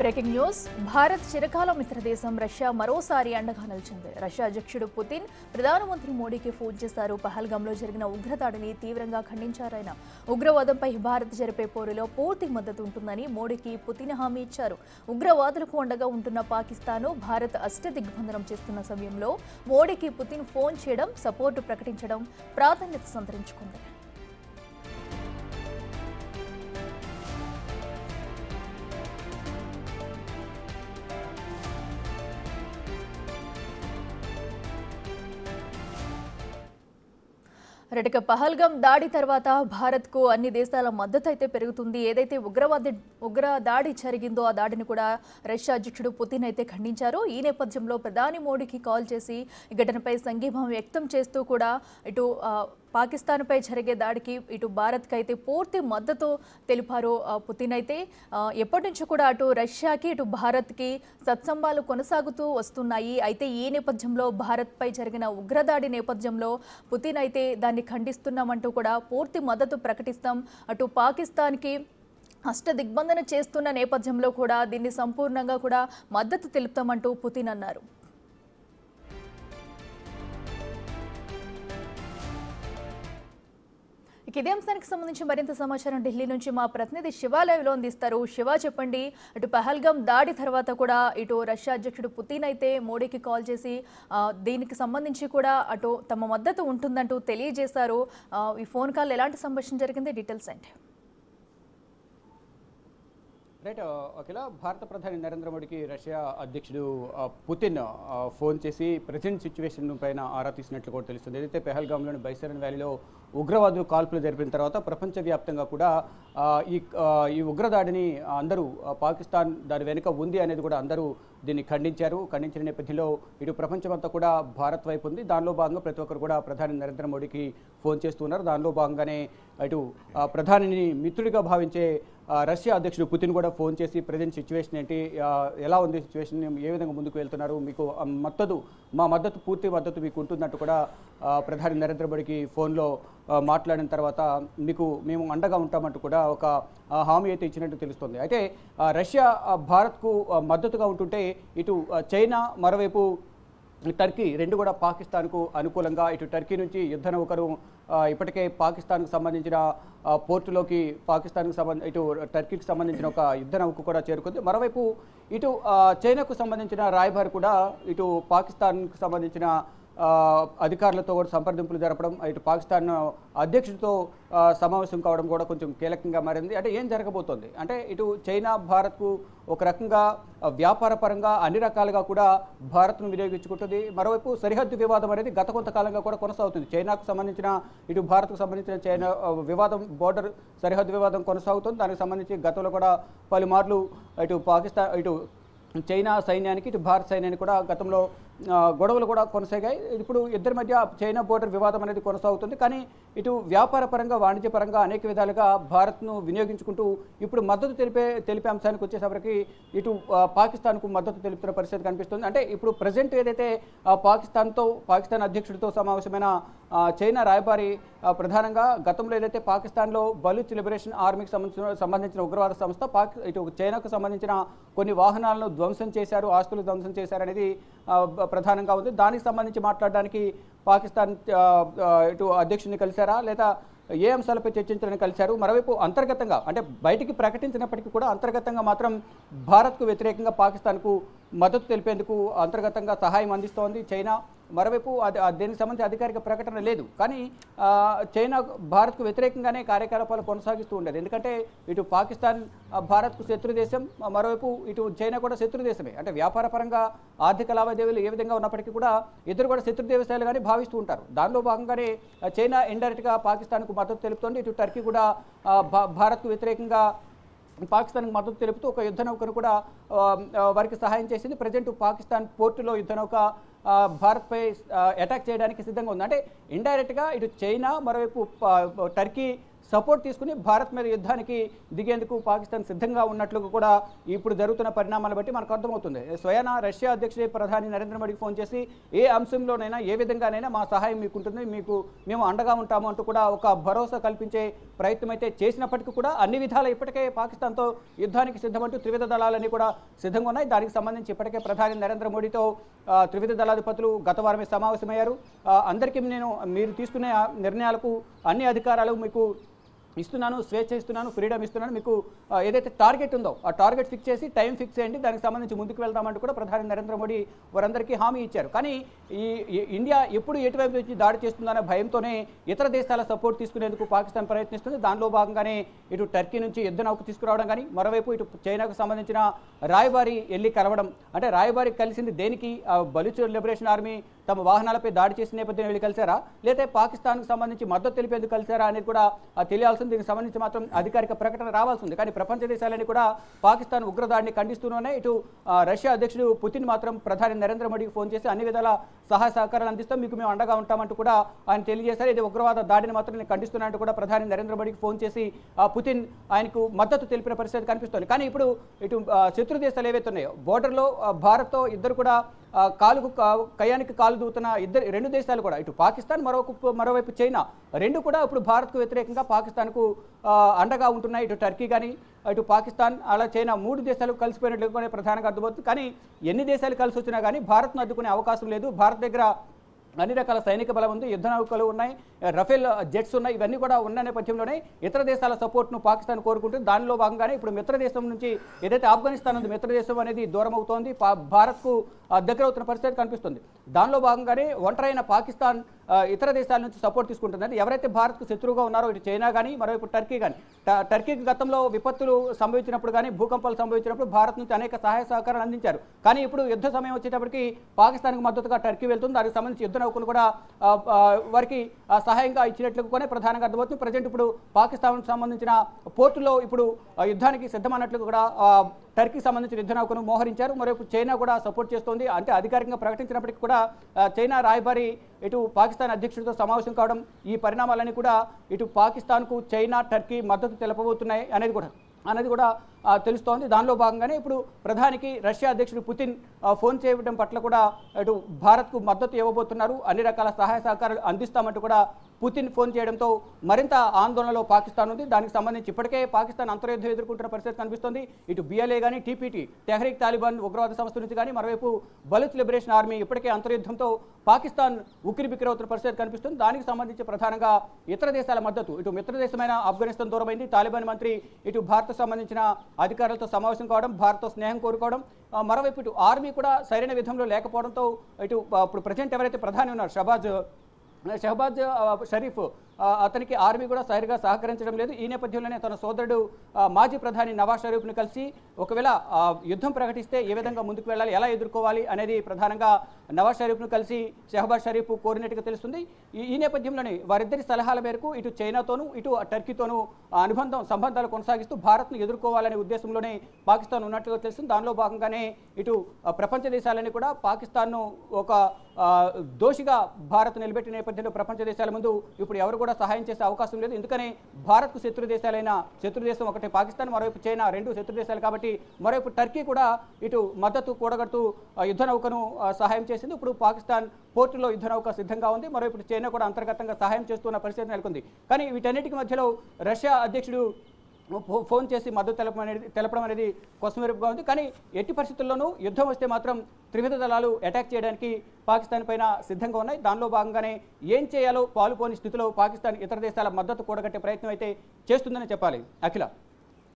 Breaking news Bharat చిరకాల మిత్రదేశం Russia మరోసారి అండగా నిలిచింది. రష్యా అధ్యక్షుడు పుతిన్ ప్రధానమంత్రి మోడీకి ఫోన్ చేశారు. పహల్గాంలో జరిగిన ఉగ్రదాడిని తీవ్రంగా ఖండించారాయన. ఉగ్రవాదంపై భారత్ జరిపే పోరులో పూర్తి మద్దతు ఉంటుందని మోడీకి పుతిన్ హామీ ఇచ్చారు. ఉగ్రవాదులకు అండగా ఉంటున్న పాకిస్తాన్ను భారత్ అష్టదిగ్బంధనం చేస్తున్న సమయంలో మోడీకి పుతిన్ ఫోన్ చేయడం, సపోర్టు ప్రకటించడం ప్రాధాన్యత సంతరించుకుంది. రెటిక పహల్గాం దాడి తర్వాత భారత్కు అన్ని దేశాల మద్దతు అయితే పెరుగుతుంది. ఏదైతే ఉగ్ర దాడి జరిగిందో ఆ దాడిని కూడా రష్యా అధ్యక్షుడు పుతిన్ అయితే ఖండించారు. ఈ నేపథ్యంలో ప్రధాని మోడీకి కాల్ చేసి ఈ ఘటనపై సంఘీభావం వ్యక్తం చేస్తూ కూడా ఇటు పాకిస్తాన్పై జరిగే దాడికి ఇటు భారత్కి అయితే పూర్తి మద్దతు తెలిపారు పుతిన్. అయితే ఎప్పటి నుంచి కూడా అటు రష్యాకి ఇటు భారత్కి సత్సంబాలు కొనసాగుతూ వస్తున్నాయి. అయితే ఈ నేపథ్యంలో భారత్పై జరిగిన ఉగ్రదాడి నేపథ్యంలో పుతిన్ అయితే దాన్ని ఖండిస్తున్నామంటూ కూడా పూర్తి మద్దతు ప్రకటిస్తాం, అటు పాకిస్తాన్కి అష్టదిగ్బంధన చేస్తున్న నేపథ్యంలో కూడా దీన్ని సంపూర్ణంగా కూడా మద్దతు తెలుపుతామంటూ పుతిన్ అన్నారు. ఇదే అంశానికి సంబంధించి మరింత సమాచారం ఢిల్లీ నుంచి మా ప్రతినిధి శివ లైవ్లో అందిస్తారు. శివ, చెప్పండి, అటు పహల్గాం దాడి తర్వాత కూడా ఇటు రష్యా అధ్యక్షుడు పుతిన్ అయితే మోడీకి కాల్ చేసి దీనికి సంబంధించి కూడా అటు తమ మద్దతు ఉంటుందంటూ తెలియజేశారు. ఈ ఫోన్ కాల్ ఎలాంటి సంభాషణ జరిగింది, డీటెయిల్స్ ఏంటి? రైట్ అఖిల, భారత ప్రధాని నరేంద్ర మోడీకి రష్యా అధ్యక్షుడు పుతిన్ ఫోన్ చేసి ప్రజెంట్ సిచ్యువేషన్ పైన ఆరా తీసినట్లు కూడా తెలుస్తుంది. ఏదైతే పెహల్గాంలోని బైసరన్ వ్యాలీలో ఉగ్రవాదులు కాల్పులు జరిపిన తర్వాత ప్రపంచవ్యాప్తంగా కూడా ఈ ఉగ్రదాడిని అందరూ పాకిస్తాన్ దాని వెనుక ఉంది అనేది కూడా అందరూ దీన్ని ఖండించారు. ఖండించిన నేపథ్యంలో ఇటు ప్రపంచమంతా కూడా భారత్ వైపు ఉంది. దానిలో భాగంగా ప్రతి ఒక్కరు కూడా ప్రధాని నరేంద్ర మోడీకి ఫోన్ చేస్తున్నారు. దానిలో భాగంగానే ఇటు ప్రధానిని మిత్రుడిగా భావించే రష్యా అధ్యక్షుడు పుతిన్ కూడా ఫోన్ చేసి ప్రజెంట్ సిచ్యువేషన్ ఏంటి, ఎలా ఉంది సిచ్యువేషన్, ఏ విధంగా ముందుకు వెళ్తున్నారు, మీకు మా మద్దతు పూర్తి మద్దతు మీకు ఉంటుందంటూ కూడా ప్రధాని నరేంద్ర మోడీకి ఫోన్లో మాట్లాడిన తర్వాత మేము అండగా ఉంటామంటూ కూడా ఒక హామీ అయితే ఇచ్చినట్టు తెలుస్తుంది. అయితే రష్యా భారత్కు మద్దతుగా ఉంటుంటే ఇటు చైనా, మరోవైపు టర్కీ రెండు కూడా పాకిస్తాన్కు అనుకూలంగా ఇటు టర్కీ నుంచి యుద్ధ నౌకరు ఇప్పటికే పాకిస్తాన్కు సంబంధించిన పోర్టులోకి ఇటు టర్కీకి సంబంధించిన ఒక యుద్ధ నౌక కూడా చేరుకుంది. మరోవైపు ఇటు చైనాకు సంబంధించిన రాయబారి కూడా ఇటు పాకిస్తాన్కు సంబంధించిన అధికారులతో కూడా సంప్రదింపులు జరపడం, ఇటు పాకిస్తాన్ అధ్యక్షుడితో సమావేశం కావడం కూడా కొంచెం కీలకంగా మారింది. అంటే ఏం జరగబోతోంది అంటే ఇటు చైనా భారత్కు ఒక రకంగా వ్యాపార పరంగా అన్ని రకాలుగా కూడా భారత్ను వినియోగించుకుంటుంది. మరోవైపు సరిహద్దు వివాదం అనేది గత కొంతకాలంగా కూడా కొనసాగుతుంది. చైనాకు సంబంధించిన ఇటు భారత్కు సంబంధించిన చైనా వివాదం, బోర్డర్ సరిహద్దు వివాదం కొనసాగుతుంది. దానికి సంబంధించి గతంలో కూడా పలుమార్లు ఇటు చైనా సైన్యానికి ఇటు భారత సైన్యానికి కూడా గతంలో గొడవలు కూడా కొనసాగాయి. ఇప్పుడు ఇద్దరి మధ్య చైనా బోర్డర్ వివాదం అనేది కొనసాగుతుంది. కానీ ఇటు వ్యాపార పరంగా, వాణిజ్యపరంగా అనేక విధాలుగా భారత్ను వినియోగించుకుంటూ ఇప్పుడు మద్దతు తెలిపే అంశానికి వచ్చేసరికి ఇటు పాకిస్తాన్కు మద్దతు తెలుపుతున్న పరిస్థితి కనిపిస్తుంది. అంటే ఇప్పుడు ప్రజెంట్ ఏదైతే పాకిస్తాన్ అధ్యక్షుడితో సమావేశమైన చైనా రాయబారి ప్రధానంగా గతంలో ఏదైతే పాకిస్తాన్లో బలూచ్ లిబరేషన్ ఆర్మీకి సంబంధించిన ఉగ్రవాద సంస్థ ఇటు చైనాకు సంబంధించిన కొన్ని వాహనాలను ధ్వంసం చేశారు, ఆస్తులు ధ్వంసం చేశారనేది ప్రధానంగా ఉంది. దానికి సంబంధించి మాట్లాడడానికి పాకిస్తాన్ ఇటు అధ్యక్షుడిని కలిశారా, లేదా ఏ అంశాలపై చర్చించాలని కలిశారు? మరోవైపు అంతర్గతంగా అంటే బయటికి ప్రకటించినప్పటికీ కూడా అంతర్గతంగా మాత్రం భారత్కు వ్యతిరేకంగా పాకిస్తాన్కు మద్దతు తెలిపేందుకు అంతర్గతంగా సహాయం అందిస్తోంది చైనా. మరోవైపు దీనికి సంబంధించి అధికారిక ప్రకటన లేదు. కానీ చైనా భారత్కు వ్యతిరేకంగానే కార్యకలాపాలు కొనసాగిస్తూ ఉండేది. ఎందుకంటే ఇటు పాకిస్తాన్ భారత్కు శత్రు దేశం, మరోవైపు ఇటు చైనా కూడా శత్రు దేశమే. అంటే వ్యాపార పరంగా ఆర్థిక లావాదేవీలు ఏ విధంగా ఉన్నప్పటికీ కూడా ఇద్దరు కూడా శత్రు దేశాలుగానే భావిస్తూ ఉంటారు. దానిలో భాగంగానే చైనా ఇండైరెక్ట్గా పాకిస్తాన్కు మద్దతు తెలుపుతోంది. ఇటు టర్కీ కూడా భారత్కు వ్యతిరేకంగా పాకిస్తాన్కి మద్దతు తెలుపుతూ ఒక యుద్ధ నౌకను కూడా వారికి సహాయం చేసింది. ప్రజెంట్ పాకిస్తాన్ పోర్టులో యుద్ధ నౌక భారత్పై అటాక్ చేయడానికి సిద్ధంగా ఉంది. అంటే ఇండైరెక్ట్గా ఇటు చైనా, మరోవైపు టర్కీ సపోర్ట్ తీసుకుని భారత్ మీద యుద్ధానికి దిగేందుకు పాకిస్తాన్ సిద్ధంగా ఉన్నట్లు కూడా ఇప్పుడు జరుగుతున్న పరిణామాలను బట్టి మనకు అర్థమవుతుంది. స్వయాన రష్యా అధ్యక్షుడు ప్రధాని నరేంద్ర మోడీకి ఫోన్ చేసి ఏ అంశంలోనైనా ఏ విధంగానైనా మా సహాయం మీకు ఉంటుంది, మేము అండగా ఉంటాము అంటూ కూడా ఒక భరోసా కల్పించే ప్రయత్నం అయితే చేసినప్పటికీ కూడా అన్ని విధాల ఇప్పటికే పాకిస్తాన్తో యుద్ధానికి సిద్ధమంటూ త్రివిధ దళాలన్నీ కూడా సిద్ధంగా ఉన్నాయి. దానికి సంబంధించి ఇప్పటికే ప్రధాని నరేంద్ర మోడీతో త్రివిధ దళాధిపతులు గత వారమే సమావేశమయ్యారు. అందరికీ మీరు తీసుకునే నిర్ణయాలకు అన్ని అధికారాలు మీకు ఇస్తున్నాను, స్వేచ్ఛ ఇస్తున్నాను, ఫ్రీడమ్ ఇస్తున్నాను, మీకు ఏదైతే టార్గెట్ ఉందో ఆ టార్గెట్ ఫిక్స్ చేసి టైం ఫిక్స్ చేయండి, దానికి సంబంధించి ముందుకు వెళ్దామంటూ కూడా ప్రధాని నరేంద్ర మోడీ వారందరికీ హామీ ఇచ్చారు. కానీ ఈ ఇండియా ఎప్పుడు ఎటువైపు నుంచి దాడి చేస్తుందనే భయంతోనే ఇతర దేశాల సపోర్ట్ తీసుకునేందుకు పాకిస్తాన్ ప్రయత్నిస్తుంది. దానిలో భాగంగానే ఇటు టర్కీ నుంచి యుద్ధ నౌక తీసుకురావడం కానీ, మరోవైపు ఇటు చైనాకు సంబంధించిన రాయబారి వెళ్ళి కలవడం, అంటే రాయబారి కలిసింది దేనికి? బలూచ్ లిబరేషన్ ఆర్మీ తమ వాహనాలపై దాడి చేసిన నేపథ్యం వెళ్ళి కలిసారా, లేదా పాకిస్తాన్కు సంబంధించి మద్దతు తెలిపేందుకు కలిసారా అనేది కూడా తెలియాల్సింది. దీనికి సంబంధించి మాత్రం అధికారిక ప్రకటన రావాల్సింది. కానీ ప్రపంచ దేశాలన్నీ కూడా పాకిస్తాన్ ఉగ్రదాడిని ఖండిస్తూనే ఇటు రష్యా అధ్యక్షుడు పుతిన్ మాత్రం ప్రధాని నరేంద్ర మోడీకి ఫోన్ చేసి అన్ని విధాల సహాయ సహకారాలు అందిస్తాం, మీకు మేము అండగా ఉంటామంటూ కూడా ఆయన తెలియజేశారు. ఇది ఉగ్రవాద దాడిని మాత్రం నేను ఖండిస్తున్నానంటూ కూడా ప్రధాని నరేంద్ర మోడీకి ఫోన్ చేసి పుతిన్ ఆయనకు మద్దతు తెలిపిన పరిస్థితి కనిపిస్తోంది. కానీ ఇప్పుడు ఇటు శత్రు దేశాలు ఏవైతే ఉన్నాయో బోర్డర్లో భారత్తో ఇద్దరు కూడా కయానికి కాలు దూతున్న రెండు దేశాలు కూడా ఇటు పాకిస్తాన్ మరోవైపు చైనా రెండు కూడా ఇప్పుడు భారత్కు వ్యతిరేకంగా పాకిస్తాన్కు అండగా ఉంటున్నాయి. ఇటు టర్కీ కానీ ఇటు పాకిస్తాన్ అలా చైనా మూడు దేశాలు కలిసిపోయినట్లుగానే ప్రధానంగా అర్థమవుతుంది. కానీ ఎన్ని దేశాలు కలిసి వచ్చినా కానీ భారత్ను అడ్డుకునే అవకాశం లేదు. భారత్ దగ్గర అన్ని రకాల సైనిక బలం ఉంది, యుద్ధ నౌకలు ఉన్నాయి, రఫేల్ జెట్స్ ఉన్నాయి. ఇవన్నీ కూడా ఉన్న నేపథ్యంలోనే ఇతర దేశాల సపోర్ట్ను పాకిస్తాన్ కోరుకుంటుంది. దానిలో భాగంగానే ఇప్పుడు మిత్రదేశం నుంచి ఏదైతే ఆఫ్ఘనిస్తాన్ ఉంది, మిత్రదేశం అనేది దూరం అవుతోంది, భారత్కు దగ్గర అవుతున్న పరిస్థితి కనిపిస్తుంది. దానిలో భాగంగానే ఒంటరైన పాకిస్తాన్ ఇతర దేశాల నుంచి సపోర్ట్ తీసుకుంటుంది. ఎవరైతే భారత్కు శత్రువుగా ఉన్నారో ఇటు చైనా కానీ మరోవైపు టర్కీ కానీ, టర్కీకి గతంలో విపత్తులు సంభవించినప్పుడు కానీ భూకంపాలు సంభవించినప్పుడు భారత్ నుంచి అనేక సహాయ సహకారాలు అందించారు. కానీ ఇప్పుడు యుద్ధ సమయం వచ్చేటప్పటికి పాకిస్తాన్కు మద్దతుగా టర్కీ వెళ్తుంది. దానికి సంబంధించి యుద్ధ నౌకలు కూడా వారికి సహాయంగా ఇచ్చినట్లుగానే ప్రధానంగా అర్థమవుతుంది. ప్రజెంట్ ఇప్పుడు పాకిస్తాన్కు సంబంధించిన పోర్టులో ఇప్పుడు యుద్ధానికి సిద్ధమన్నట్లు కూడా టర్కీకి సంబంధించిన యుద్ధ నౌకను మోహరించారు. మరోవైపు చైనా కూడా సపోర్ట్ చేస్తోంది. అంటే అధికారికంగా ప్రకటించినప్పటికీ కూడా చైనా రాయబారి ఇటు పాకిస్తాన్ అధ్యక్షుడితో సమావేశం కావడం, ఈ పరిణామాలన్నీ కూడా ఇటు పాకిస్తాన్కు చైనా టర్కీ మద్దతు తెలపబోతున్నాయి అనేది కూడా తెలుస్తోంది. దానిలో భాగంగానే ఇప్పుడు ప్రధానికి రష్యా అధ్యక్షుడు పుతిన్ ఫోన్ చేయడం పట్ల కూడా ఇటు భారత్కు మద్దతు ఇవ్వబోతున్నారు, అన్ని రకాల సహాయ సహకారాలు అందిస్తామంటూ కూడా పుతిన్ ఫోన్ చేయడంతో మరింత ఆందోళనలో పాకిస్తాన్ ఉంది. దానికి సంబంధించి ఇప్పటికే పాకిస్తాన్ అంతర్యుద్ధం ఎదుర్కొంటున్న పరిస్థితి కనిపిస్తోంది. ఇటు బిఎల్ఏ కానీ టీపీటీ తెహ్రీక్ తాలిబాన్ ఉగ్రవాద సంస్థ నుంచి కానీ మరోవైపు బలూచ్ లిబరేషన్ ఆర్మీ ఇప్పటికే అంతర్యుద్ధంతో పాకిస్తాన్ ఉక్కిరిబిక్కిరవుతున్న పరిస్థితి కనిపిస్తుంది. దానికి సంబంధించి ప్రధానంగా ఇతర దేశాల మద్దతు, ఇటు మిత్రదేశమైన ఆఫ్ఘనిస్తాన్ దూరమైంది, తాలిబాన్ మంత్రి ఇటు భారత్ సంబంధించిన అధికారులతో సమావేశం కావడం, భారత్తో స్నేహం కోరుకోవడం, మరోవైపు ఇటు ఆర్మీ కూడా సరైన విధంలో లేకపోవడంతో ఇటు ఇప్పుడు ప్రజెంట్ ఎవరైతే ప్రధాని ఉన్నారు షహబాజ్ షరీఫ్ అతనికి ఆర్మీ కూడా సరిగా సహకరించడం లేదు. ఈ నేపథ్యంలోనే తన సోదరుడు మాజీ ప్రధాని నవాజ్ షరీఫ్ను కలిసి ఒకవేళ యుద్ధం ప్రకటిస్తే ఏ విధంగా ముందుకు వెళ్ళాలి, ఎలా ఎదుర్కోవాలి అనేది ప్రధానంగా నవాజ్ షరీఫ్ను కలిసి షహబాజ్ షరీఫ్ కోరినట్టుగా తెలుస్తుంది. ఈ నేపథ్యంలోనే వారిద్దరి సలహాల మేరకు ఇటు చైనాతోనూ ఇటు టర్కీతోనూ సంబంధాలు కొనసాగిస్తూ భారత్ను ఎదుర్కోవాలనే ఉద్దేశంలోనే పాకిస్తాన్ ఉన్నట్లుగా తెలుస్తుంది. దానిలో భాగంగానే ఇటు ప్రపంచ దేశాలన్నీ కూడా పాకిస్తాన్ను ఒక దోషిగా భారత్ నిలబెట్టిన నేపథ్యంలో ప్రపంచ దేశాల ముందు ఇప్పుడు ఎవరు కూడా సహాయం చేసే అవకాశం లేదు. ఎందుకని భారత్కు శత్రు దేశం ఒకటి పాకిస్తాన్, మరోవైపు చైనా రెండు శత్రు దేశాలు కాబట్టి మరోవైపు టర్కీ కూడా ఇటు మద్దతు కూడగడుతూ యుద్ధ నౌకను సహాయం చేసింది. ఇప్పుడు పాకిస్తాన్ పోర్టులో యుద్ధ నౌక సిద్ధంగా ఉంది. మరోవైపు చైనా కూడా అంతర్గతంగా సహాయం చేస్తున్న పరిస్థితి నెలకొంది. కానీ వీటన్నిటికీ మధ్యలో రష్యా అధ్యక్షుడు ఫోన్ చేసి మద్దతు తెలపడం అనేది కొసమెరుపుగా ఉంది. కానీ ఎట్టి పరిస్థితుల్లోనూ యుద్ధం వస్తే మాత్రం త్రివిధ దళాలు అటాక్ చేయడానికి పాకిస్తాన్ పైన సిద్ధంగా ఉన్నాయి. దానిలో భాగంగానే ఏం చేయాలో పాలుపోని స్థితిలో పాకిస్తాన్ ఇతర దేశాల మద్దతు కూడగట్టే ప్రయత్నం అయితే చేస్తుందని చెప్పాలి. అఖిల.